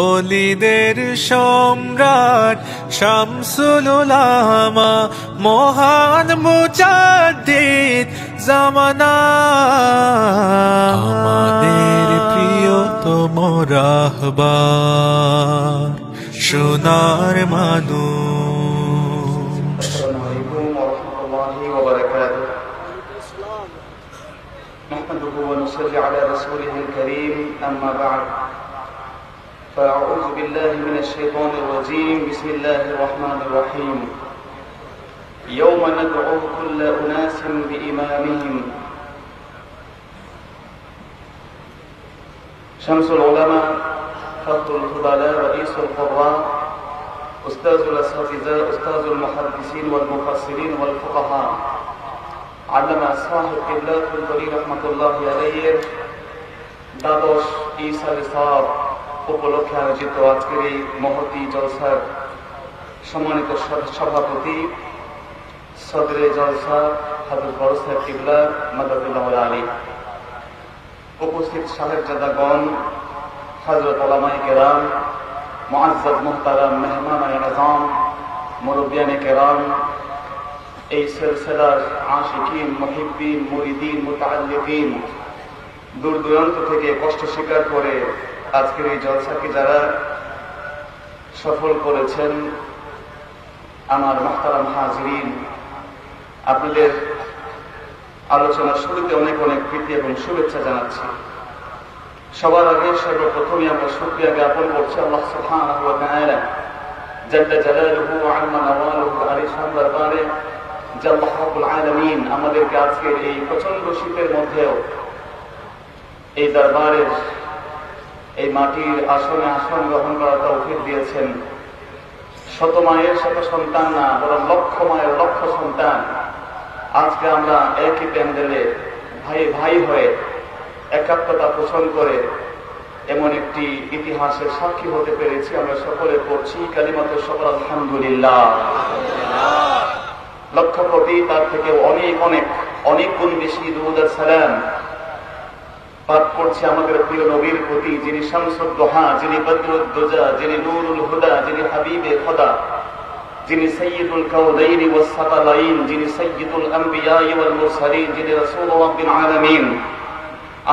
ওলিদের সম্রাট শামসুল উলামা মহান মুজাদ্দিদ জামানা আমাদের প্রিয়তম রাহবার সোনার মানুষ। আসসালামু আলাইকুম ওয়া রাহমাতুল্লাহি ওয়া বারাকাতুহু। নাহমাদুহু ওয়া নুসাল্লি আলা রাসূলিহিল কারীম, আম্মা বা'দ। فأعوذ بالله من الشيطان الرجيم. بسم الله الرحمن الرحيم. يوم ندعو كل أناس بإمامهم. شمس العلماء، فخر الفضلاء، رئيس القراء، أستاذ الأساتذة، أستاذ المحدثين والمفسرين والفقهاء، علامة صاحب قبلة الطريق رحمة الله عليه দ্বাদশ ঈসা রিসাব উপলক্ষে আয়োজিত আজকের এই মহতী জলসার সম্মানিত সভাপতি সদরে জলসা হযরত বড় সাহেব কিবলা মাদাতুল্লাহ আলী, উপস্থিত সাহেবজাদাগণ, হযরত উলামায়ে কেরাম, মুআজ্জাজ মুহতারাম মেহমানায়ে নিজাম, মুরব্বিয়ানে কেরাম, এই সিলসিলার আশিকিন, মুহিব্বিন, মুরিদিন, মুতাআল্লিকিন, দূর দূরান্ত থেকে কষ্ট স্বীকার করে আজকের এই জলসাকে যারা সফল করেছেন, আমার মুহতারাম হাজিরিন, আপনাদের আলোচনার শুরুতে অনেক অনেক প্রীতি এবং শুভেচ্ছা জানাচ্ছি। সবার আগে সর্বপ্রথমে আমরা শুকরিয়া জ্ঞাপন করছি আল্লাহ সুবহানাহু ওয়া তাআলা জাল্লা জালালুহু ওয়া আম্মা নাওয়ালুহু আলিশান দরবারে যে আল্লাহ রাব্বুল আলামিন আমাদেরকে আজকের এই প্রচন্ড শীতের মধ্যেও এই দরবারের এই মাটির আসনে আসন গ্রহণ করার তৌফিক দিয়েছেন। শত মায়ের শত সন্তান না, বরং লক্ষ মায়ের লক্ষ সন্তান আজকে আমরা একই প্যান্ডেলে ভাই ভাই হয়ে একাত্মতা পোষণ করে এমন একটি ইতিহাসের সাক্ষী হতে পেরেছি। আমরা সকলে পড়ছি কালিমাতুশ শুকর আলহামদুলিল্লাহ। লক্ষ কোটি, তার থেকে অনেক অনেক অনেক গুণ বেশি দুরূদ আর সালাম পাঠ করছি আমাদের প্রিয় নবীর প্রতি, যিনি শামসুদ দুহা, যিনি বদরুদ দুজা, যিনি নূরুল হুদা, যিনি হাবিবে খোদা, যিনি সাইয়্যিদুল কাউনাইন ওয়াস সাকালাইন, যিনি সাইয়্যিদুল আম্বিয়া ওয়াল মুরসালিন, যিনি রাসূল রাব্বিল আলামিন,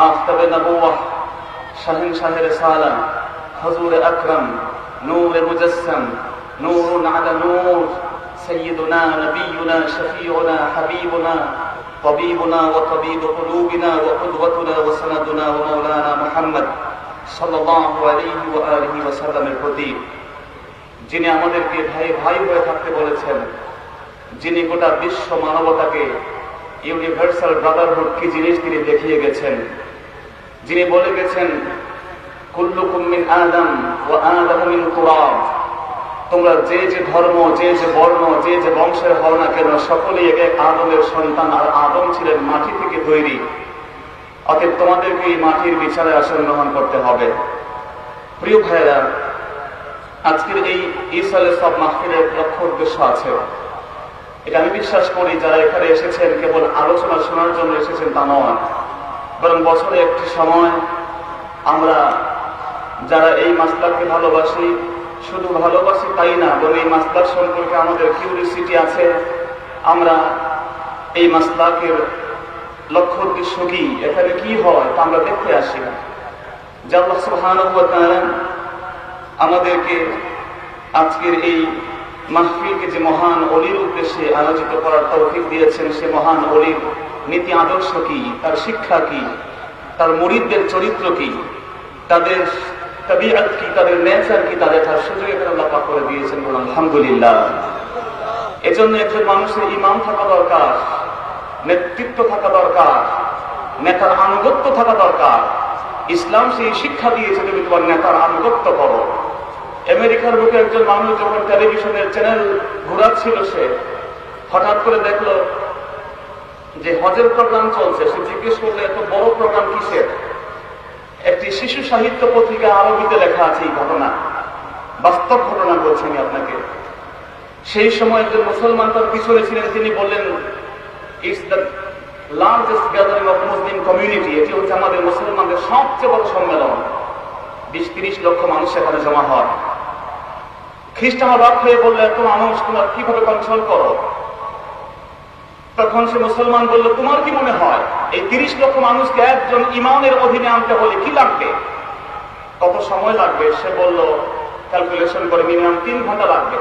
আফতাবে নবুওয়াহ, শাহেনশাহে রিসালা, হুজুর আকরাম, নূরে মুজাসসাম, নূরুন আলা নূর, সাইয়্যিদুনা নবিয়ুনা শফিউনা হাবিবুনা طبيبنا وطبيب قلوبنا وقدوتنا وسندنا ومولانا محمد صلى الله عليه وآله وسلم এর প্রতি, যিনি আমাদেরকে ভাই ভাই হয়ে থাকতে বলেছেন, যিনি গোটা বিশ্ব মানবতাকে ইউনিভার্সাল ব্রাদারহুড কি জিনিস তিনি দেখিয়ে গেছেন, যিনি বলে গেছেন কুল্লুকুম মিন আদম ওয়া আদামু মিন তুরাব, তোমরা যে যে ধর্ম, যে যে বর্ণ, যে যে বংশের হও না কেন, সকলেই এক এক আদমের সন্তান, আর আদম ছিলেন মাটি থেকে তৈরি। অতএব তোমাদেরকে এই মাটির বিচারে আসন গ্রহণ করতে হবে। প্রিয় ভাইয়েরা, আজকের এই ঈসালে সব মাহফিলের লক্ষ্য উদ্দেশ্য আছে। এটা আমি বিশ্বাস করি যারা এখানে এসেছেন কেবল আলোচনা শোনার জন্য এসেছেন তা নয়, বরং বছরে একটি সময় আমরা যারা এই মাসলাককে ভালোবাসি, শুধু ভালোবাসি তাই না, বরং এই মাসলাক সম্পর্কে আমাদের কিউরিওসিটি আছে। আমরা এই মাসলাকের লক্ষ্য উদ্দেশ্য কি, এখানে কি হয় তা আমরা দেখতে আসি না। যে আল্লাহ সুবহানাহু ওয়া তাআলা আমাদেরকে আজকের এই মাহফিলকে যে মহান ওলির উদ্দেশ্যে আয়োজিত করার তৌফিক দিয়েছেন, সে মহান ওলির নীতি আদর্শ কি, তার শিক্ষা কি, তার মুরিদদের চরিত্র কি, তাদের তাবিআত কি, তাদের নেচার কি, তাদের তার সুযোগ এখানে আল্লাহ পাক করে দিয়েছেন। আলহামদুলিল্লাহ। এজন্য একজন মানুষের ইমাম থাকা দরকার, নেতৃত্ব থাকা দরকার, নেতার আনুগত্য থাকা দরকার। ইসলাম সেই শিক্ষা দিয়েছে, তুমি তোমার নেতার আনুগত্য করো। আমেরিকার বুকে একজন মানুষ যখন টেলিভিশনের চ্যানেল ঘোরাচ্ছিল, সে হঠাৎ করে দেখলো যে হজের প্রোগ্রাম চলছে। সে জিজ্ঞেস করলো এত বড় প্রোগ্রাম কিসের? একটি শিশু সাহিত্য পত্রিকা আরবিতে লেখা আছে এই ঘটনা, বাস্তব ঘটনা বলছি আমি আপনাকে। সেই সময় একজন মুসলমান তার পিছনে ছিলেন, তিনি বললেন it's the largest gathering of Muslim community, এটি হচ্ছে আমাদের মুসলমানদের সবচেয়ে বড় সম্মেলন। 20-30 লক্ষ মানুষ সেখানে জমা হয়। খ্রিস্টান অবাক হয়ে বললো, এত মানুষ তোমরা কিভাবে কন্ট্রোল করো? তখন সে মুসলমান বলল, তোমার কি মনে হয় এই 30 লক্ষ মানুষকে একজন ইমামের অধীনে আনতে হলে কি লাগবে, কত সময় লাগবে? সে বলল, ক্যালকুলেশন করে মিনিমাম 3 ঘন্টা লাগবে।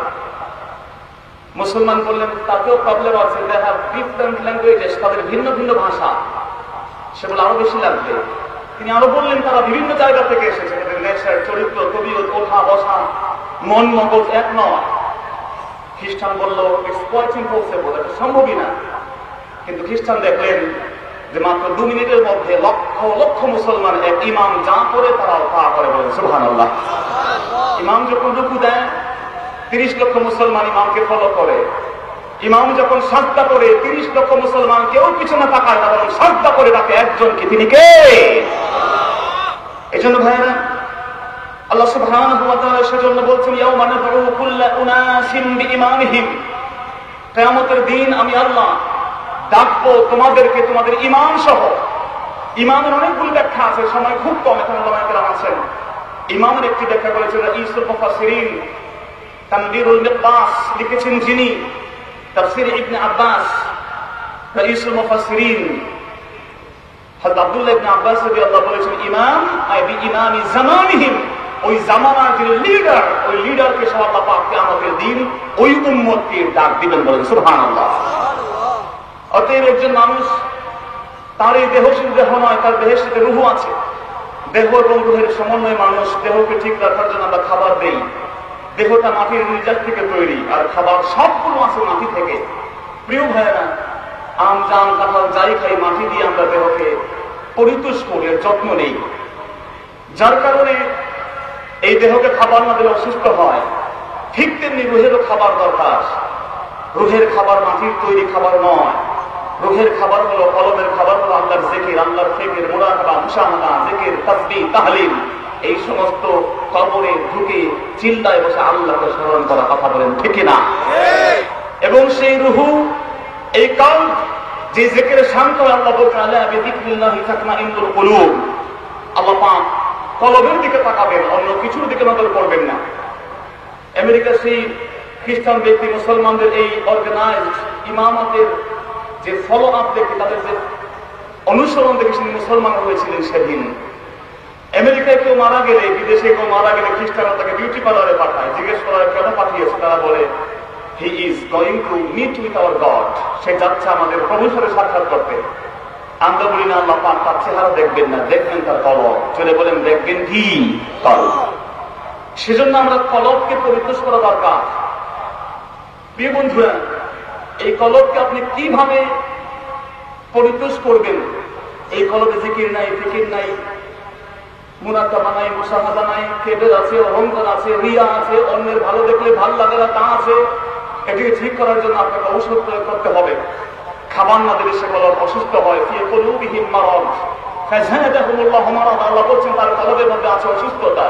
মুসলমান বললেন, তাতেও প্রবলেম আছে, দে হ্যাভ ডিফারেন্ট ল্যাঙ্গুয়েজেস, তাদের ভিন্ন ভিন্ন ভাষা। সে বলে আরো বেশি লাগবে। তিনি আরো বললেন, তারা বিভিন্ন জায়গা থেকে এসেছে, তাদের নেশার চরিত্র, তবিয়ত, ওঠা বসা, মন মগজ এক নয়। খ্রিস্টান বলল, ইটস কোয়াইট ইম্পসিবল, এটা সম্ভবই না। কিন্তু খ্রিস্টান দেখলেন যে মাত্র 2 মিনিটের মধ্যে লক্ষ লক্ষ মুসলমান এক ইমাম যা করে তারাও তা করে। বলেন সুবহানাল্লাহ। ইমাম যখন রুকু দেয় 30 লক্ষ মুসলমান ইমামকে ফলো করে। ইমাম যখন সাজদা করে 30 লক্ষ মুসলমান কেউ পিছনে তাকায় না, বরং সাজদা করে তাকে একজনকে, তিনি কে? এজন্য ভাইরা আল্লাহ সুবহানাহু ওয়া তাআলা সেজন্য বলছেন, ইয়াউমা নাদউ কুল্লা উনাসিন বিইমামিহিম, কিয়ামতের দিন আমি আল্লাহ ডাকবো তোমাদেরকে তোমাদের ইমাম সহ। ইমামের অনেকগুলো ব্যাখ্যা আছে, সময় খুব কম, এখন ওলামায়ে কেরাম আছেন। ইমামের একটি ব্যাখ্যা করেছেন রাঈসুল মুফাসসিরিন তানবীরুল মিকবাস লিখেছেন যিনি, তাফসীর ইবনে আব্বাস। রাঈসুল মুফাসসিরিন হযরত আব্দুল্লাহ ইবনে আব্বাস রাদিয়াল্লাহু বলেছেন, ইমাম আই বি ইমামি জামানিহিম, ওই জামানার যিনি লিডার, ওই লিডারকে সহ আল্লাহ পাক কিয়ামতের দিন ওই উম্মতকে ডাক দিবেন। বলেন সুবহানাল্লাহ। অতএব একজন মানুষ, তার এই দেহশীল দেহ নয়, তার দেহের সাথে রূহ আছে। দেহ এবং রূহের সমন্বয়ে মানুষ। দেহকে ঠিক রাখার জন্য আমরা খাবার দেই। দেহটা মাটির নির্যাস থেকে তৈরি, আর খাবার সবগুলো আছে মাটি থেকে। প্রিয় ভাইয়েরা, আম জাম কাঁঠাল যাই খাই, মাটি দিয়ে আমরা দেহকে পরিতোষ করি, যত্ন নেই। যার কারণে এই দেহকে খাবার না দিলে অসুস্থ হয়। ঠিক তেমনি রুহেরও খাবার দরকার। রুহের খাবার মাটির তৈরি খাবার নয়। রুহের খাবার হলো, কলবের খাবার হলো আল্লাহর জিকির, আল্লাহর ফিকির, মুরাকাবা, মুশাহাদা, জিকির, তাসবিহ, তাহলিল। এই সমস্ত কবরে ঢুকে চিল্লায় বসে আল্লাহকে স্মরণ করা। কথা বলেন ঠিক না? এবং সেই রুহু, এই কলব যে জিকিরে শান্ত, আল্লাহ বলছেন আলা বিযিকরিল্লাহি তাতমাইন্নুল কুলুব। আল্লাহ পাক কলবের দিকে তাকাবেন, অন্য কিছুর দিকে নজর করবেন না। আমেরিকার সেই খ্রিস্টান ব্যক্তি মুসলমানদের এই অর্গানাইজড ইমামতের যে ফলো আপ দেখে, তাদের যে অনুসরণ দেখে তিনি মুসলমান হয়েছিলেন সেদিন। আমেরিকায় কেউ মারা গেলে, বিদেশে কেউ মারা গেলে খ্রিস্টানরা তাকে বিউটি পার্লারে পাঠায়। জিজ্ঞেস করা কেন পাঠিয়েছে? তারা বলে, he is going to meet with our God, সে যাচ্ছে আমাদের প্রভুর সাথে সাক্ষাৎ করতে। আমরা বলি না আল্লাহ পাক তার চেহারা দেখবেন না, দেখবেন তার কলব। চলে বলেন, দেখবেন কি? কলব। সেজন্য আমরা কলবকে পরিতোষ করা দরকার। প্রিয় বন্ধুরা, এই কলবকে আপনি কিভাবে পরিতোষ করবেন? এই কলবে জিকির নাই, ফিকির নাই, মুরাকাবা নাই, মুশাহাদা নাই, কেবল আছে, অহংকার আছে, রিয়া আছে, অন্যের ভালো দেখলে ভাল লাগে না তা আছে। এটিকে ঠিক করার জন্য আপনাকে ঔষধ প্রয়োগ করতে হবে। খাবার না দিলে সে কলব অসুস্থ হয়। ফি কুলুবিহিম মারাদ ফাযাদাহুমুল্লাহু মারাদ, আল্লাহ বলছেন তার কলবের মধ্যে আছে অসুস্থতা।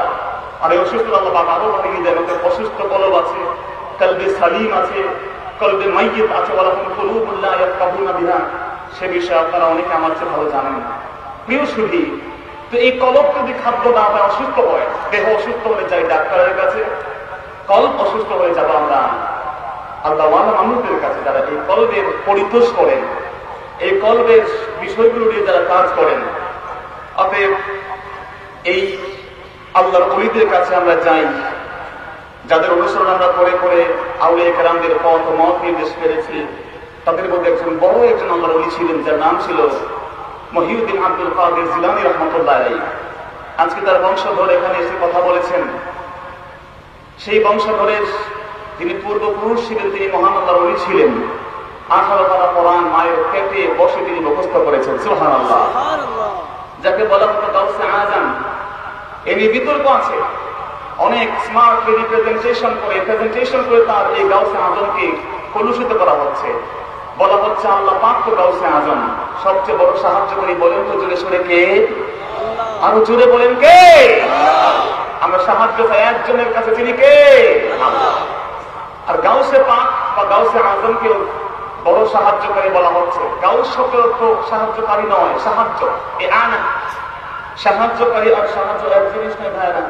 আর এই অসুস্থতা আল্লাহ পাক আরো বাড়িয়ে দেন। অসুস্থ কলব আছে, কলবে সালিম আছে, কলবে মাইয়িত আছে, ওয়ালাহুম কুলুবুন লা ইয়াফকাহুনা বিহা। সে বিষয়ে আপনারা অনেকে আমার চেয়ে ভালো জানেন। প্রিয় সুধী, তো এই কলব যদি খাদ্য না পায়, অসুস্থ হয়, দেহ অসুস্থ হয়ে যায় ডাক্তারের কাছে, কলব অসুস্থ হয়ে যাবো আমরা আল্লাহওয়ালা মানুষদের কাছে, যারা এই কলবের পরিতোষ করেন, এই কলবের বিষয়গুলো নিয়ে যারা কাজ করেন। অতএব এই আল্লাহর ওলিদের কাছে আমরা যাই, যাদের অনুসরণ আমরা করে করে আউলিয়া কেরামদের পথ মত নির্দেশ পেরেছি। তাদের মধ্যে একজন বড় একজন আল্লাহর ওলি ছিলেন, যার নাম ছিল মহিউদ্দিন আব্দুল কাদের জিলানী রাহমাতুল্লাহ আলাইহি। আজকে তার বংশধর এখানে এসে কথা বলেছেন। সেই বংশধরের যিনি পূর্বপুরুষ ছিলেন, তিনি মহান আল্লাহর ওলি ছিলেন। 18 পারা কোরআন মায়ের পেটে বসে তিনি মুখস্থ করেছেন। সুবহানাল্লাহ। যাকে বলা হতো গাউসে আজম। এ নিয়ে বিতর্ক আছে। অনেক স্মার্ট রিপ্রেজেন্টেশন করে তার এই গাউসে আজমকে কলুষিত করা হচ্ছে। বলা হচ্ছে আল্লাহ পাক তো গাউসে আজম, সবচেয়ে বড় সাহায্যকারী। বলেন তো জোরে সোরে কে? আরো জোরে বলেন কে? আমরা সাহায্য চাই একজনের কাছে, তিনি কে? আল্লাহ। আর গাউসে পাক বা গাউসে আজমকেও বড় সাহায্যকারী বলা হচ্ছে। গাউস শব্দের অর্থ সাহায্যকারী নয়, সাহায্য। সাহায্যকারী আর সাহায্য এক জিনিস নয় ভাইরা।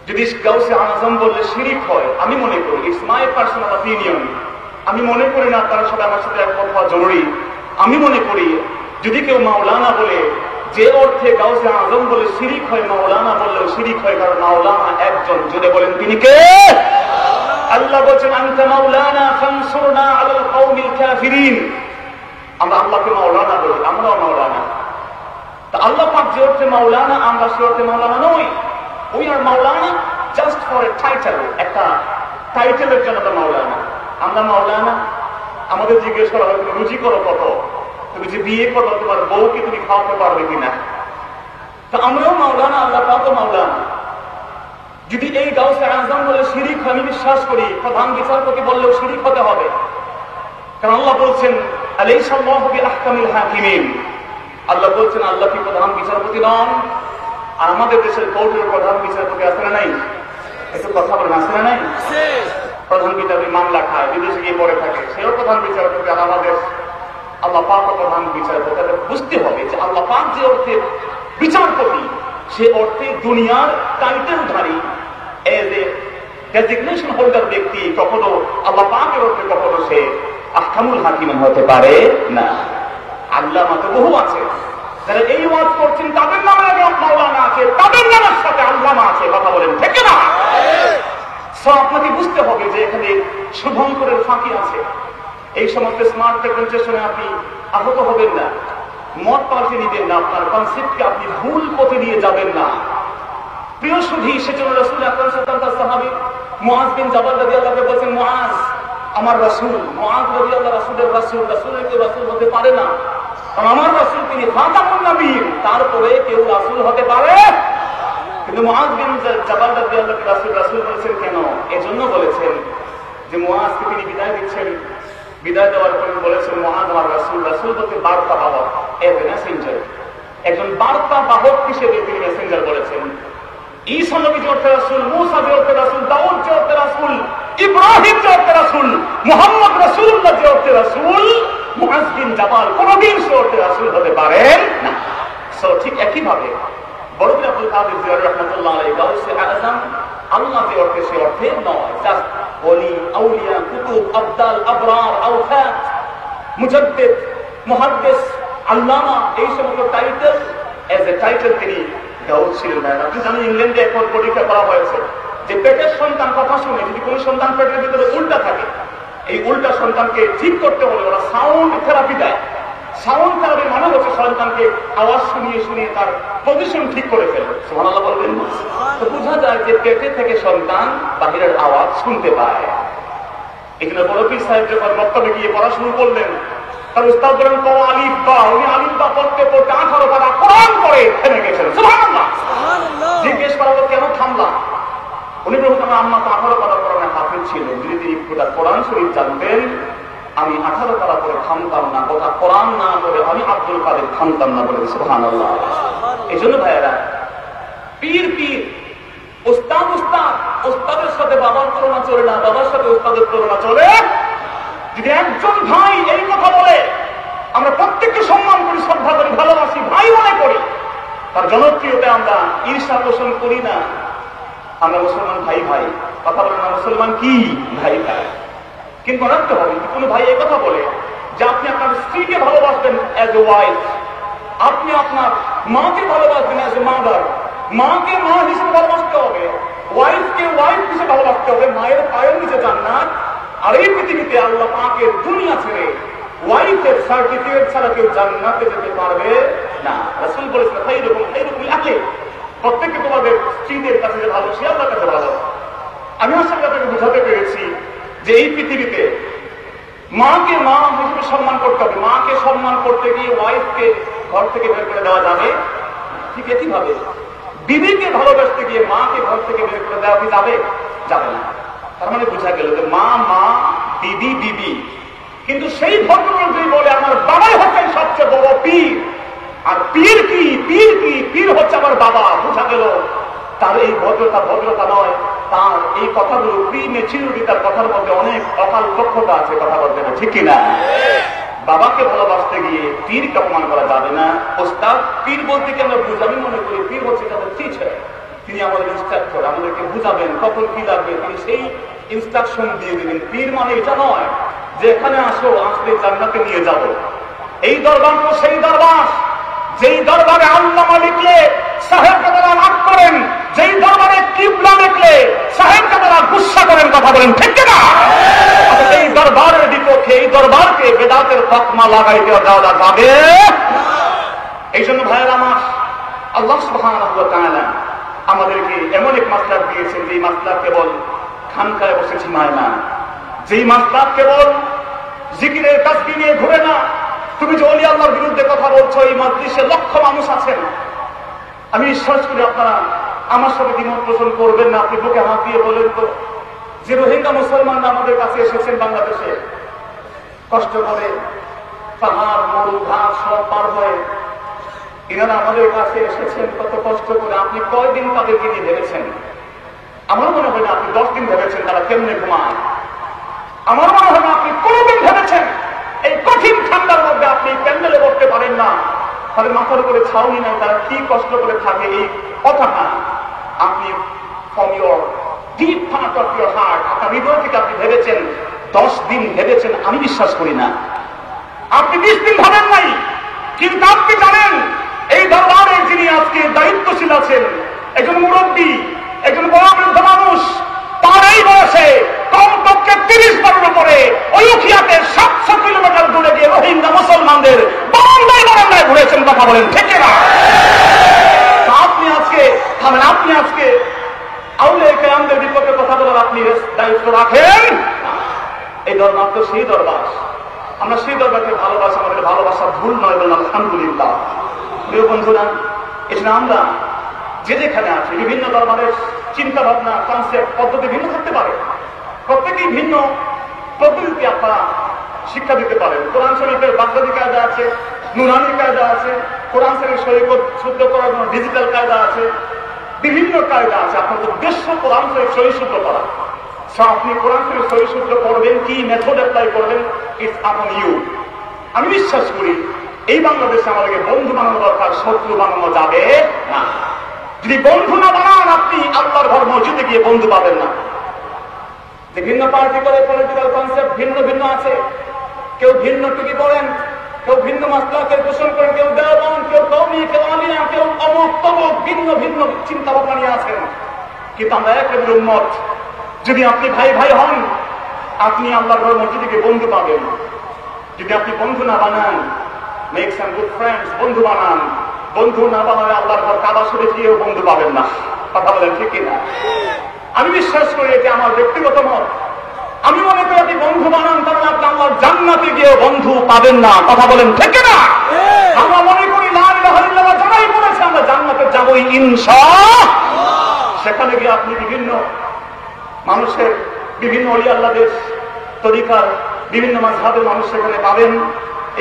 যদি গাউসে আজম বললে শিরিক হয়, আমি মনে করি, ইটস মাই পার্সোনাল অপিনিয়ন, আমি মনে করি না তার সাথে আমার সাথে একমত হওয়া জরুরি। আমি মনে করি যদি কেউ মাওলানা বলে, যে অর্থে গাউসে আজম বলে শিরিক হয়, মাওলানা বললেও শিরিক হয়, কারণ মাওলানা একজন। যদি বলেন তিনি কে? আল্লাহ বলছেন আনতা মাওলানা ফানসুরনা আলাল কওমিল কাফিরিন। আমরা আল্লাহকে মাওলানা বলি, আমরাও মাওলানা। তা আল্লাহ পাক যে অর্থে মাওলানা, আমরা সে অর্থে মাওলানা নই। We are Maulana just for a title, একটা টাইটেলের জন্য তো মাওলানা। আমরা মাওলানা, আমাদের জিজ্ঞেস করা হয় তুমি রুজি করো কত, তুমি যে বিয়ে করো তোমার বউকে তুমি খাওয়াতে পারবে কিনা। তা আমরাও মাওলানা, আল্লাহ পাকও মাওলানা। যদি এই গাউসে আজম বলে শিরিক আমি বিশ্বাস করি, প্রধান বিচারপতি বললেও শিরিক হতে হবে। কারণ আল্লাহ বলছেন আলাইসাল্লাহু বিআহকামিল হাকিমিন, আল্লাহ বলছেন আল্লাহ কি প্রধান বিচারপতি নন? আর আমাদের দেশের কোর্টের প্রধান বিচারপতি আছে না নাই? একটু কথা বলেন, আছে না নাই? প্রধান বিচারপতি মামলা খায়, বিদেশে গিয়ে পড়ে থাকে, সেও প্রধান বিচারপতি। আর আমাদের আল্লাহ পাক প্রধান বিচারপতি। তাহলে বুঝতে হবে যে আল্লাহ পাক যে অর্থে বিচারপতি, সে অর্থে দুনিয়ার টাইটেলধারী এজ এ ডেজিগনেশন হোল্ডার ব্যক্তি কখনো আল্লাহ পাকের অর্থে কখনো সে আহকামুল হাকিম হতে পারে না। আল্লামা তো বহু আছে, যারা এই ওয়াজ করছেন তাদের নামে মাওলানা আছে, তাদের নামের সাথে আল্লামা আছে। কথা বলেন ঠিক না? আপনাকে বুঝতে হবে যে এখানে শুভঙ্করের ফাঁকি আছে। এই সমস্ত স্মার্ট প্রেজেন্টেশনে আপনি আহত হবেন না, মত পাল্টে নিবেন না, আপনার কনসেপ্টকে আপনি ভুল পথে নিয়ে যাবেন না। প্রিয় সুধী, সেজন্য রাসূল আকরাম সাল্লাল্লাহু আলাইহি ওয়াসাল্লাম সাহাবী মুআজ বিন জাবাল রাদিয়াল্লাহু আনহু বলেন, মুআজ আমার রাসূল। মুআজ রাদিয়াল্লাহু রাসূলের রাসূল, রাসূলের কেউ রাসূল হতে পারে না, কারণ আমার রাসূল তিনি খাতামুন নবীয়্যিন, তারপরে কেউ রাসূল হতে পারে। কিন্তু মুআজ বিন জাবাল রাদিয়াল্লাহু আনহু রাসূল রাসূল বলেছেন কেন? এজন্য বলেছেন যে মুআজকে তিনি বিদায় দিচ্ছেন, বিদায় দেওয়ার পরে বলেছেন মুআজ আমার রাসূল। রাসূল বলতে বার্তা বাহক, এ মেসেঞ্জার, একজন বার্তা বাহক হিসেবে তিনি মেসেঞ্জার বলেছেন। ঈসা নবী যে অর্থে রাসূল, মূসা যে অর্থে রাসূল, দাউদ যে অর্থে রাসূল, ইব্রাহিম যে অর্থে রাসূল, মুহাম্মদ রাসূলুল্লাহ যে অর্থে রাসূল, মুআজ বিন জাবাল কোনদিন সে অর্থে রাসূল হতে পারেন না। ঠিক একই ভাবে বড় আব্দুল কাদের জিলানী রাহমাতুল্লাহ আলাইহি গাউসে আযম আল্লাহ যে অর্থে সে অর্থে নয়, জাস্ট ওলি, আউলিয়া, কুতুব, আবদাল, আবরার, আওফাত, মুজাদ্দিদ, মুহাদ্দিস, আল্লামা, এই সমস্ত টাইটেল এজ এ টাইটেল তিনি গাউস ছিলেন না। আপনি জানেন ইংল্যান্ডে এখন পরীক্ষা করা হয়েছে যে পেটের সন্তান কথা শুনে যদি কোন সন্তান পেটের ভিতরে উল্টা থাকে, এই উল্টা সন্তানকে ঠিক করতে হলে ওরা সাউন্ড থেরাপি দেয়। সাউন্ড থেরাপি মানে হচ্ছে সন্তানকে আওয়াজ শুনিয়ে শুনিয়ে তার পজিশন ঠিক করে ফেলে। সুবহানাল্লাহ বলবেন। তো বোঝা যায় যে পেটে থেকে সন্তান বাহিরের আওয়াজ শুনতে পায়। এখানে বড় পীর সাহেব যখন মক্তবে গিয়ে পড়া শুরু করলেন, তার উস্তাদ বলেন ক আলিফ বা, উনি আলিফ বা পড়তে পড়তে 18 পারা কোরআন পড়ে থেমে গেছেন। সুবহানাল্লাহ। জিজ্ঞেস করা হলো কেন থামলা? উনি বলছেন আম্মা তো 18 পারা কোরআনে হাফেজ ছিলেন, যদি তিনি পুরো কোরআন শরীফ জানতেন আমি 18 পারা করে থামতাম না, গোটা কোরআন না করে আমি আব্দুল কাদের থামতাম না বলে। সুবহানাল্লাহ। এই জন্য ভাইয়েরা, পীর পীর, উস্তাদ উস্তাদ, উস্তাদের সাথে বাবার তুলনা চলে না, বাবার সাথে উস্তাদের তুলনা চলে। যদি একজন ভাই এই কথা বলে, আমরা প্রত্যেককে সম্মান করি, শ্রদ্ধা করি, ভালোবাসি, ভাই মনে করি, তার জনপ্রিয়তা আমরা ঈর্ষা পোষণ করি না। আমরা মুসলমান ভাই ভাই কথা বলে না, মুসলমান কি ভাই ভাই। কিন্তু রাখতে হবে কোন ভাই এই কথা বলে যে আপনি আপনার স্ত্রীকে ভালোবাসবেন অ্যাজ এ ওয়াইফ, আপনি আপনার মাকে ভালোবাসবেন অ্যাজ এ মাদার, মাকে মা হিসেবে ভালোবাসতে হবে, ওয়াইফকে ওয়াইফ হিসেবে ভালোবাসতে হবে। মায়ের পায়ের নিচে জান্নাত। আর এই পৃথিবীতে আল্লাহ পাকের দুনিয়া ছেড়ে ওয়াইফের সার্টিফিকেট ছাড়া কেউ জান্নাতে যেতে পারবে না। রাসূল বলেছেন খায়রুকুম খায়রুকুম আহলি, প্রত্যেককে তোমাদের স্ত্রীদের কাছে যে ভালো সে আল্লাহর কাছে ভালো। আমি আসলে আপনাকে বোঝাতে পেরেছি যে এই পৃথিবীতে মাকে মা হিসেবে সম্মান করতে হবে। মাকে সম্মান করতে গিয়ে ওয়াইফকে ঘর থেকে বের করে দেওয়া যাবে। ঠিক একইভাবে বিবিকে ভালোবাসতে গিয়ে মাকে ঘর থেকে বের করে দেওয়া কি যাবে? যাবে না। তার মানে বোঝা গেল যে মা মা, বিবি বিবি। কিন্তু সেই ভদ্রলোক যদি বলে আমার বাবাই হচ্ছেন সবচেয়ে বড় পীর, আর পীর কি পীর কি পীর হচ্ছে আমার বাবা, বোঝা গেল তার এই ভদ্রতা ভদ্রতা নয়, তার এই কথাগুলো প্রিমেচিউরিটি, তার কথার মধ্যে অনেক অকাল দক্ষতা আছে। কথা বলতে না ঠিক কিনা? বাবাকে ভালোবাসতে গিয়ে পীরকে অপমান করা যাবে না। ওস্তাদ পীর বলতে কি আমরা বুঝ, আমি মনে করি পীর হচ্ছে তাদের টিচার, তিনি আমাদের ইনস্ট্রাক্টর, আমাদেরকে বুঝাবেন কখন কি লাগবে, তিনি সেই ইনস্ট্রাকশন দিয়ে দিবেন। পীর মানে এটা নয় যে এখানে আসো, আসলে জান্নাতে নিয়ে যাব। এই দরবার তো সেই দরবার যেই দরবারে আল্লামা লিখলে সাহেবকে তারা রাগ করেন, যেই দরবারে কিবলা লিখলে সাহেবকে তারা গুসা করেন। কথা বলেন ঠিক না? এই দরবারের বিপক্ষে এই দরবারকে বেদাতের তকমা লাগাইতে দেওয়া যাবে। এই জন্য ভাইয়ের আমার, আল্লাহ সুবহানাহু ওয়া তাআলা আমাদেরকে এমন এক মাসলাক দিয়েছেন, যেই মাসলাক কেবল খানকায় বসে ঝিমায় না, যেই মাসলাক কেবল জিকিরের তাসবিহ নিয়ে ঘুরে না। তুমি যে ওলি আল্লাহর বিরুদ্ধে কথা বলছো, এই মজলিসে লক্ষ মানুষ আছেন, আমি বিশ্বাস করি আপনারা আমার সাথে দ্বিমত পোষণ করবেন না। আপনি বুকে হাত দিয়ে বলেন তো, যে রোহিঙ্গা মুসলমানরা আমাদের কাছে এসেছেন বাংলাদেশে, কষ্ট করে পাহাড় মরু ঘাট সব পার হয়ে এনারা আমাদের কাছে এসেছেন কত কষ্ট করে। আপনি কয়দিন তাদেরকে নিয়ে ভেবেছেন? আমার মনে হয় না আপনি 10 দিন ভেবেছেন তারা কেমনে ঘুমায়। আমার মনে হয় না আপনি কোনদিন ভেবেছেন এই কঠিন ঠান্ডার মধ্যে আপনি প্যান্ডেলে বসতে পারেন না, তাদের মাথার উপরে ছাউনি নাই, তারা কি কষ্ট করে থাকে। এই কথাটা আপনি from your deep part of your heart, আপনার হৃদয় থেকে আপনি ভেবেছেন। 10 দিন ভেবেছেন আমি বিশ্বাস করি না। আপনি 20 দিন ভাবেন নাই, কিন্তু আপনি জানেন এই দরবারে যিনি আজকে দায়িত্বশীল আছেন, একজন মুরব্বী, একজন বড় বৃদ্ধ মানুষ, তার এই বয়সে কমপক্ষে 30 বারের উপরে অলুখিয়াতে 700 কিলোমিটার দূরে গিয়ে রোহিঙ্গা মুসলমানদের বারান্দায় ঘুরেছেন। কথা বলেন ঠিক না? আপনি আজকে থামেন, আপনি আজকে আউলিয়া কেরামদের বিপক্ষে কথা বলার আপনি দায়িত্ব রাখেন। এই দরবার তো সেই দরবার, আমরা সেই দরবারকে ভালোবাসি, আমাদের ভালোবাসা ভুল নয় বলেন আলহামদুলিল্লাহ। প্রিয় বন্ধুরা, এজন্য আমরা যে যেখানে আছি, বিভিন্ন দরবারের চিন্তা ভাবনা, কনসেপ্ট, পদ্ধতি ভিন্ন থাকতে পারে, প্রত্যেকেই ভিন্ন পদ্ধতিতে আপনারা শিক্ষা দিতে পারেন। কোরআন শরীফের বাগদাদি কায়দা আছে, নুরানি কায়দা আছে, কোরআন শরীফ শুদ্ধ করার জন্য ডিজিটাল কায়দা আছে, বিভিন্ন কায়দা আছে। আপনার উদ্দেশ্য কোরআন শরীফ সহি শুদ্ধ করা। আপনি কোরআন শরীফ সহি শুদ্ধ করবেন, কি মেথড অ্যাপ্লাই করবেন, ইটস আপন ইউ। আমি বিশ্বাস করি এই বাংলাদেশে আমাদেরকে বন্ধু বানানো দরকার, শত্রু বানানো যাবে না। যদি বন্ধু না বানান, আপনি আল্লাহর ঘর মসজিদে গিয়ে বন্ধু পাবেন না। বিভিন্ন পার্টি করে পলিটিক্যাল কনসেপ্ট ভিন্ন ভিন্ন আছে, কেউ ভিন্ন টুকি পড়েন, কেউ ভিন্ন মাসলাকে পোষণ করেন, কেউ দেওয়ান, কেউ কওমি, কেউ আলিয়া, কেউ অমুক তমুক, ভিন্ন ভিন্ন চিন্তা ভাবনা নিয়ে আছেন। কিন্তু আমরা এক উম্মত। যদি আপনি ভাই ভাই হন, আপনি আল্লাহর ঘর মসজিদে গিয়ে বন্ধু পাবেন। যদি আপনি বন্ধু না বানান, মেক সাম গুড ফ্রেন্ডস, বন্ধু বানান। বন্ধু না বানালে আল্লাহর ঘর কাবা শরীফ গিয়েও বন্ধু পাবেন না। কথা বলেন ঠিক কিনা? আমি বিশ্বাস করি, এটি আমার ব্যক্তিগত মত। আমি মনে করি আপনি বন্ধু বানান, তাহলে আপনি আল্লাহর জান্নাতে গিয়েও বন্ধু পাবেন না। কথা বলেন ঠিক কিনা? আমরা মনে করি লা ইলাহা ইল্লাল্লাহ যারাই বলেছে আমরা জান্নাতে যাবই ইনশাআল্লাহ। সেখানে গিয়ে আপনি বিভিন্ন মানুষের, বিভিন্ন ওলি আল্লাহদের তরিকার, বিভিন্ন মাযহাবের মানুষ সেখানে পাবেন।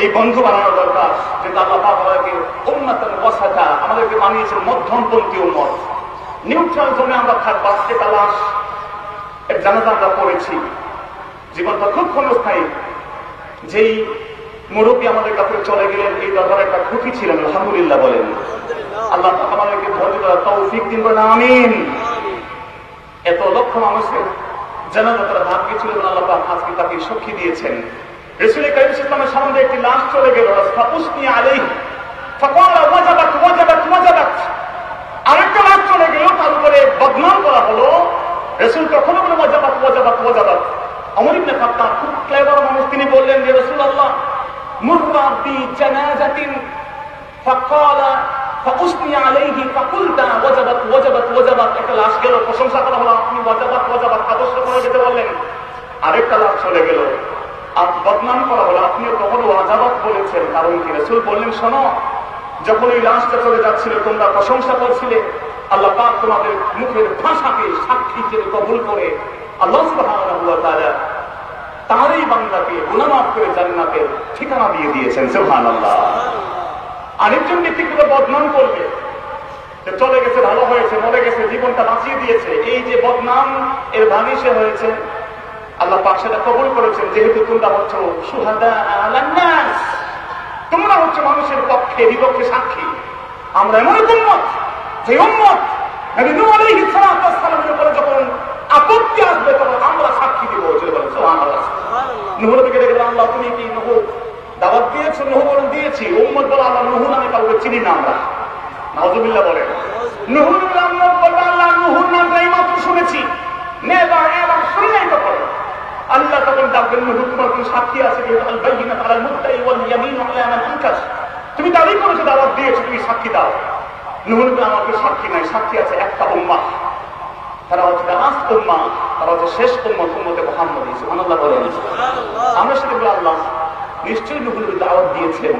এই বন্ধু বানানো দরকার, যেটা আল্লাহ পাক আমাদেরকে উম্মাতান ওয়াসাতা, আমাদেরকে বানিয়েছেন মধ্যমপন্থী উম্মত। নিউট্রাল জোনে আমরা থাকবো। আজকে তালাশ এর জানাজা আমরা পড়েছি, জীবনটা খুব ক্ষণস্থায়ী। যেই মুরব্বী আমাদের কাছে চলে গেলেন, এই দরবারে একটা খুঁটি ছিলেন, আলহামদুলিল্লাহ বলেন। আল্লাহ আমাদেরকে ধৈর্য ধরার তৌফিক দিন, বলেন আমিন। এত লক্ষ মানুষের জানাজা তারা ভাগ্যে ছিল, আল্লাহ পাক আজকে তাকে সাক্ষী দিয়েছেন। রাসূল কারীম সাল্লাল্লাহু আলাইহি ওয়াসাল্লামের সামনে একটি লাশ চলে গেল, ফাউসনি আলাইহি ফাকালা ওয়াজাবাত ওয়াজাবাত ওয়াজাবাত। আরেকটা লাশ চলে গেল, তার উপরে বদনাম করা হলো। রাসূল কখনো বলে ওয়াজাবাত ওয়াজাবাত ওয়াজাবাত। ওমর ইবনে খাত্তাব খুব ক্লেভার মানুষ, তিনি বললেন যে রাসূলুল্লাহ মুররা বি জানাজাতিন ফাকালা ফাউসনি আলাইহি ফাকুলতা ওয়াজাবাত ওয়াজাবাত ওয়াজাবাত। একটা লাশ গেল, প্রশংসা করা হলো, আপনি ওয়াজাবাত ওয়াজাবাত আদর্শ করে যেতে বললেন। আরেকটা লাশ চলে গেল, বদনাম করা হলো, আপনিও তখন ওয়াজাবাত বলেছেন। কারণ কি? রাসূল বললেন, শোনো, যখন ওই লাশটা চলে যাচ্ছিল তোমরা প্রশংসা করছিলে, আল্লাহ পাক তোমাদের মুখের ভাষাকে সাক্ষী হিসেবে কবুল করে আল্লাহ সুবহানাহু ওয়া তাআলা তারই বান্দাকে গুনাহ মাফ করে জান্নাতের ঠিকানা দিয়ে দিয়েছেন। সুবহানাল্লাহ। আরেকজন ব্যক্তিকে বদনাম করবে, চলে গেছে, ভালো হয়েছে, মরে গেছে, জীবনটা বাঁচিয়ে দিয়েছে, এই যে বদনাম এর ভাগী সে হয়েছে। আল্লাহ পাক সেটা কবুল করেছেন, যেহেতু তোমরা হচ্ছ শুহাদা আলান নাস, তোমরা হচ্ছে মানুষের পক্ষে বিপক্ষে সাক্ষী। আমরা এমন এক উম্মত, যে উম্মত নবী নূহ আলাইহিস সালামের উপরে যখন আপত্তি আসবে তখন আমরা সাক্ষী দিব। সুবহানাল্লাহ। নূহ নবীকে দেখে আল্লাহ তুমি কি নূহ দাওয়াত দিয়েছো? নূহ বলেন দিয়েছি। উম্মত বলে আল্লাহ নূহ নামে কাউকে চিনি না আমরা। নাউযুবিল্লাহ বলে। নূহ নবীর উম্মত বলে আল্লাহ নূহর নামটা এইমাত্র শুনেছি, নেবা এবার শুনলেই তো করে। আল্লাহ তখন ডাকবেন নূহ তোমার কোন সাক্ষী আছে? আল বাইয়িনাতু আলাল মুদ্দাই ওয়াল ইয়ামিনু আলা মান আনকার। তুমি দাবি করেছো দাওয়াত দিয়েছো, তুমি সাক্ষী দাও। নূহ নবী আমাকে সাক্ষী নাই, সাক্ষী আছে একটা উম্মাহ, তারা হচ্ছে লাস্ট উম্মাহ, তারা হচ্ছে শেষ উম্মত, উম্মতে মুহাম্মদী। সুবহানাল্লাহ বলেন। আমরা সেটা বলি আল্লাহ নিশ্চয়ই নূহ নবী দাওয়াত দিয়েছেন,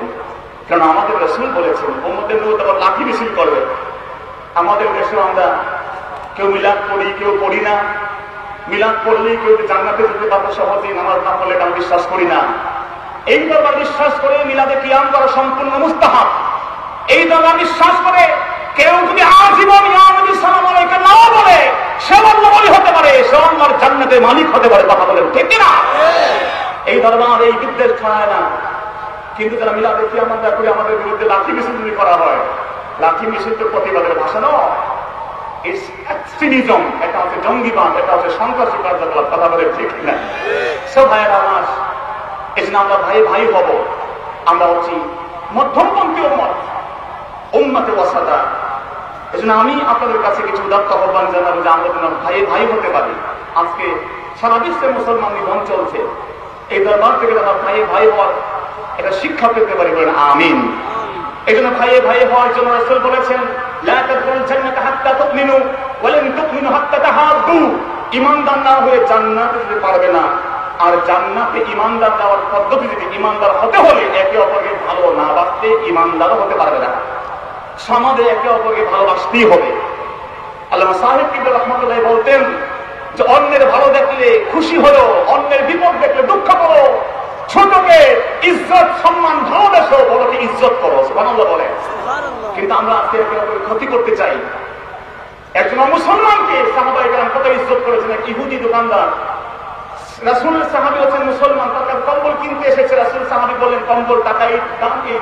কারণ আমাদের রাসূল বলেছেন উম্মতের নূহ আবার লাঠি মিছিল করবে। আমাদের দেশে আমরা কেউ মিলাদ পড়ি, কেউ পড়ি না। মিলাদ পড়লেই কেউ জান্নাতে যেতে পারবে সহজেই, নামাজ না পড়লে আমি বিশ্বাস করি না। এই দরবার বিশ্বাস করে মিলাদে কিয়াম করা সম্পূর্ণ মুস্তাহাব। এই দরবার বিশ্বাস করে কেউ যদি আজীবন ইয়া নবী সাল্লাল্লাহু আলাইহি ওয়া সাল্লাম বলে, সে আল্লাহর ওলি হতে পারে, সে আল্লাহর জান্নাতের মালিক হতে পারে। কথা বলেন ঠিক কি না? এই দরবার এই বিদ্বেষ ছড়ায় না, কিন্তু যারা মিলাদে কিয়াম করে আমাদের বিরুদ্ধে লাঠি মিছিল যদি করা হয়, লাঠি মিছিল তো প্রতিবাদের ভাষা নয়, এক্সট্রিমিজম, এটা হচ্ছে জঙ্গিবাদ, এটা হচ্ছে সন্ত্রাসী কার্যকলাপ। কথা বলে ঠিক না? সব ভাইয়েরা আমার, এই জন্য আমরা ভাই ভাই হব। আমরা হচ্ছি মধ্যমপন্থী উম্মত, উম্মতে ওয়াসাতা। এই জন্য আমি আপনাদের কাছে কিছু উদাত্ত আহ্বান জানাবো যে আমরা যেন ভাই ভাই হতে পারি। আজকে সারা বিশ্বে মুসলমান নিধন চলছে, এই দরবার থেকে আমরা ভাই ভাই হওয়ার এটা শিক্ষা পেতে পারি। বলেন আমিন। এই জন্য ভাই ভাই হওয়ার জন্য রাসূল বলেছেন লা তাদখুলুল জান্নাতা হাত্তা তুমিনু ওয়া লান তুমিনু হাত্তা তাহাব্বু। ঈমানদার না হয়ে জান্নাতে যেতে পারবে না, আর জান্নাতে ঈমানদার যাওয়ার পদ্ধতি যদি ঈমানদার হতে হলে একে অপরকে ভালো না বাসতে ঈমানদারও হতে পারবে না। সমাজে একে অপরকে ভালোবাসতেই হবে। আল্লামা সাহেব কিবলা রাহমাতুল্লাহ বলতেন যে অন্যের ভালো দেখলে খুশি হলো, অন্যের বিপদ দেখলে দুঃখ করো, ছোটকে ইজ্জত সম্মান ভালোবাসো, বড়কে ইজ্জত করো। সুবহানাল্লাহ বলে। কিন্তু আমরা আজকে একে অপরের ক্ষতি করতে চাই। একজন মুসলমানকে সাহাবায়ে কেরাম কত ইজ্জত করেছেন। এক ইহুদি দোকানদার, রাসূলের সাহাবী হচ্ছেন মুসলমান, তার কাছে কম্বল কিনতে এসেছে। রাসূল সাহাবী বললেন কম্বল টাকাই দাম কি?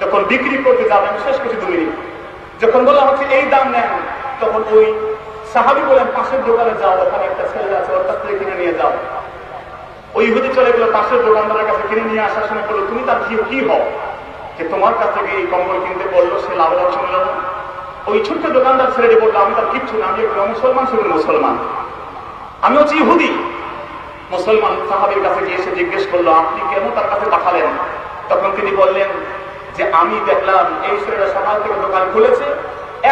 যখন বিক্রি করতে যাবেন, শেষ করছি 2 মিনিট, যখন বলা হচ্ছে এই দাম নেন, তখন ওই সাহাবী বলেন পাশের দোকানে যাও, ওখানে একটা ছেলে আছে, ওর কাছ থেকে কিনে নিয়ে যাও। ওই ইহুদি চলে গেল পাশের দোকানদারের কাছে, কিনে নিয়ে আসার সময় বললো তুমি তার কি হও যে তোমার কাছ থেকে এই কম্বল কিনতে বললো, সে লাভের অংশ নিল না। ওই ছোট্ট দোকানদার ছেলেটি বললো আমি তার কিচ্ছু না, আমি একজন মুসলমান, শুধু মুসলমান, আমি হচ্ছি ইহুদি। মুসলমান সাহাবীর কাছে গিয়ে এসে জিজ্ঞেস করলো আপনি কেন তার কাছে পাঠালেন? তখন তিনি বললেন যে আমি দেখলাম এই ছেলেটা সকাল থেকে দোকান খুলেছে,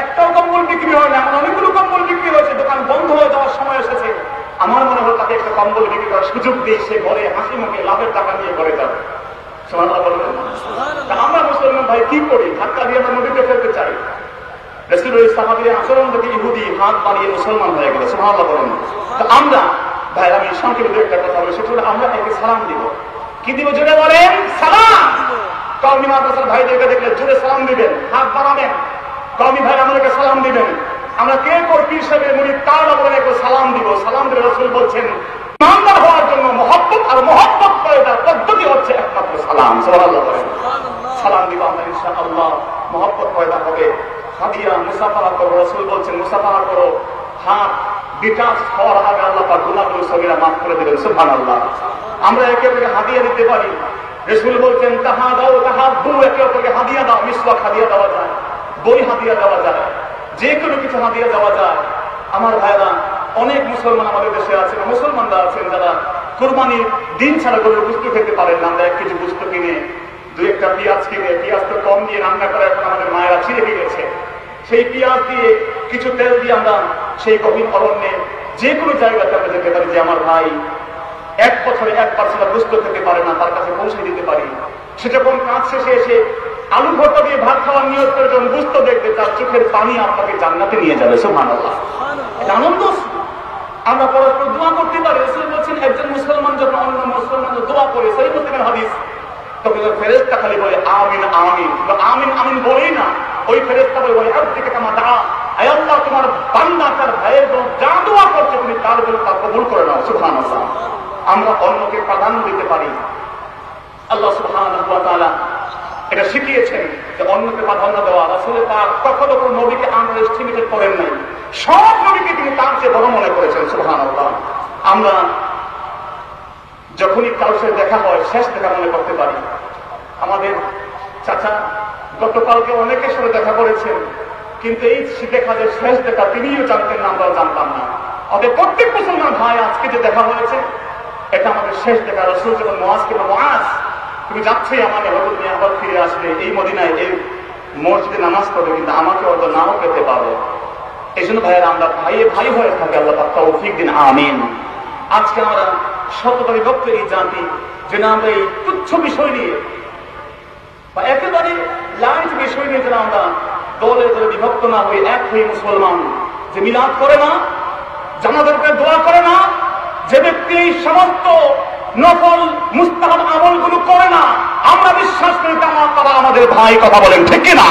একটাও কম্বল বিক্রি হয় না, এমন অনেকগুলো কম্বল বিক্রি হয়েছে, দোকান বন্ধ হয়ে যাওয়ার সময় এসেছে। আমার মনে হলো তাকে একটা কম্বল বিক্রি করার সুযোগ দিয়ে সে ঘরে হাসি মুখে লাভের টাকা নিয়ে ঘরে যাবে। আমরা মুসলমান ভাই কি করি? ধাক্কা দিয়ে আমরা নদীতে ফেলতে চাই। রাসূলের সাহাবীর আচরণ দেখে ইহুদি হাত বাড়িয়ে মুসলমান হয়ে গেল। সুবহানাল্লাহ বলেন। তো আমরা ভাই, আমি সংক্ষেপে একটা কথা বলি, সেটা হলো আমরা একে সালাম দিব। কি দিব? জোরে বলেন সালাম। কওমি মাদ্রাসার ভাইদেরকে দেখলে জোরে সালাম দিবেন, হাত বাড়াবেন। কওমি ভাই আমাদেরকে সালাম দিবেন। আমরা কে পীর সাহেবের মুরিদ তারা বলে একটু সালাম দিব। সালাম দিলে রাসূল বলছেন ইমানদার হওয়ার জন্য মহব্বত আর মহব্বত করার পদ্ধতি হচ্ছে একমাত্র সালাম। সুবহানাল্লাহ বলেন। সালাম দিব আমরা ইনশাআল্লাহ, মহব্বত পয়দা হবে। হাদিয়া মুসাফাহা করো, রাসূল বলছেন মুসাফাহা করো। হাত বিকাশ হওয়ার আগে আল্লাহ পাক গুনাহগুলো সগীরা মাফ করে দিবেন। সুবহানাল্লাহ। আমরা একে অপরকে হাদিয়া দিতে পারি। রাসূল বলছেন তাহাদাউ তাহাব্বু, একে অপরকে হাদিয়া দাও। মিসওয়াক হাদিয়া দেওয়া যায়, বই হাদিয়া দেওয়া যায়, যে কোনো কিছু হাদিয়া দেওয়া যায়। আমার ভাইরা, অনেক মুসলমান আমাদের দেশে আছেন, মুসলমানরা আছেন যারা কুরবানির দিন ছাড়া গরুর গোশত খেতে পারেন না। আমরা 1 কেজি গোশত কিনে 2-1টা পেঁয়াজ কিনে, পেঁয়াজ তো কম দিয়ে রান্না করে এখন আমাদের মায়েরা ছিঁড়ে গেছে, সেই পেঁয়াজ দিয়ে কিছু তেল দিয়ে আমরা সেই গভীর অরণ্যে যে কোনো জায়গাতে আমরা যেতে পারি যে আমার ভাই 1 বছরে 1বার সেটা গোশত খেতে পারে না, তার কাছে পৌঁছে দিতে পারি। সে যখন কাজ শেষে এসে আলু ভর্তা দিয়ে ভাত খাওয়ার নিয়ত করে যখন গোশত দেখবে, তার চোখের পানি আপনাকে জান্নাতে নিয়ে যাবে। সুবহানাল্লাহ। এটা আনন্দ। আমরা পরস্পর দোয়া করতে পারি। রাসূল বলেছেন একজন মুসলমান যখন অন্য মুসলমান দোয়া করে, সহিহ মুসলিমের হাদিস, তখন ফেরেশতা খালি বলে আমিন আমিন, আমিন আমিন বলেই না, ওই ফেরেশতা বলে আব্দিকা কামা দা, আয় আল্লাহ তোমার বান্দা তার ভাইয়ের জন্য যা দোয়া করছে তুমি তার জন্য তা কবুল করে নাও। সুবহানাল্লাহ। আমরা অন্যকে প্রাধান্য দিতে পারি। আল্লাহ সুবহানাহু ওয়া তাআলা এটা শিখিয়েছেন যে অন্যকে প্রাধান্য দেওয়া। রাসূল পাক কখনো কোনো নবীকে আন্ডার এস্টিমেট করেন নাই, সব নবীকে তিনি তার চেয়ে বড় মনে করেছেন। সুবহানাল্লাহ। আমরা যখনই কারোর সাথে দেখা হয় শেষ দেখা মনে করতে পারি। আমাদের চাচা গতকালকে অনেকের সাথে দেখা করেছেন, কিন্তু এই দেখা যে শেষ দেখা তিনিও জানতেন না, আমরা জানতাম না। আমাদের প্রত্যেক মুসলমান ভাই আজকে যে দেখা হয়েছে এটা আমাদের শেষ দেখা। রাসূল যখন মুআজকে, মুআজ তুমি যাচ্ছই আমাকে হয়তো তুমি আবার ফিরে আসবে এই মদিনায় এই মসজিদে নামাজ পড়বে, কিন্তু আমাকে হয়তো নাও পেতে পারো। এই জন্য ভাইয়েরা আমরা ভাইয়ে ভাই হয়ে থাকি। আল্লাহ পাক তৌফিক দিন, আমিন। আজকে আমরা শতটা বিভক্ত এই জাতি, যেন আমরা এই তুচ্ছ বিষয় নিয়ে বা একেবারে লাইট বিষয় নিয়ে যেন আমরা দলে দলে বিভক্ত না হয়ে এক হয়ে মুসলমান। যে মিলাদ করে না, জানাজার করে দোয়া করে না, যে ব্যক্তি এই সমস্ত নফল মুস্তাহাব আমলগুলো করে না, আমরা বিশ্বাস করি তারা আমাদের ভাই। কথা বলেন ঠিক কিনা?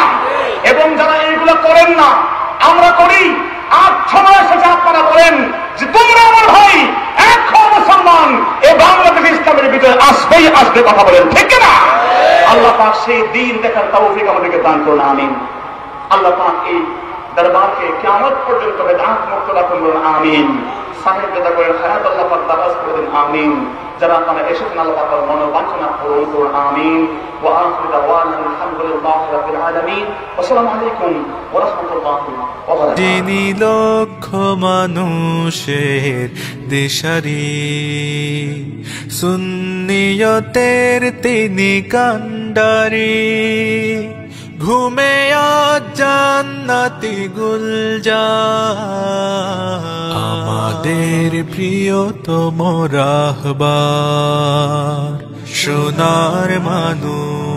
এবং যারা এইগুলো করেন না, আমরা করি, আর সময় শেষে আপনারা বলেন যে তোমরা আমার ভাই, এক মুসলমান, এই বাংলাদেশ ইসলামের ভিতরে আসবেই আসবে। কথা বলেন ঠিক কিনা? আল্লাহ পাক সেই দিন দেখার তৌফিক আমাদেরকে দান করুন, আমিন। আল্লাহ পাক এই দরবারকে কিয়ামত পর্যন্ত বেদাত মুক্ত রাখুন, আমিন। সাহেব দাদা করে হায়াত আল্লাহ পাক দারাজ করে দিন, আমিন। যারা আপনারা এসেছেন আল্লাহ পাকের মনোবাঞ্ছনা পূরণ করুন, আমিন। ওয়া আখিরু দাওয়ানা আলহামদুলিল্লাহি রাব্বিল আলামিন। আসসালামু আলাইকুম ওয়া রাহমাতুল্লাহি ওয়া বারাকাতুহু। তিনি লক্ষ মানুষের দিশারি, সুন্নিয়তের তিনি কান্ডারি, ঘুমে আজ জান্নাতি গুলজার, আমাদের প্রিয়তম রাহবার, সোনার মানুষ।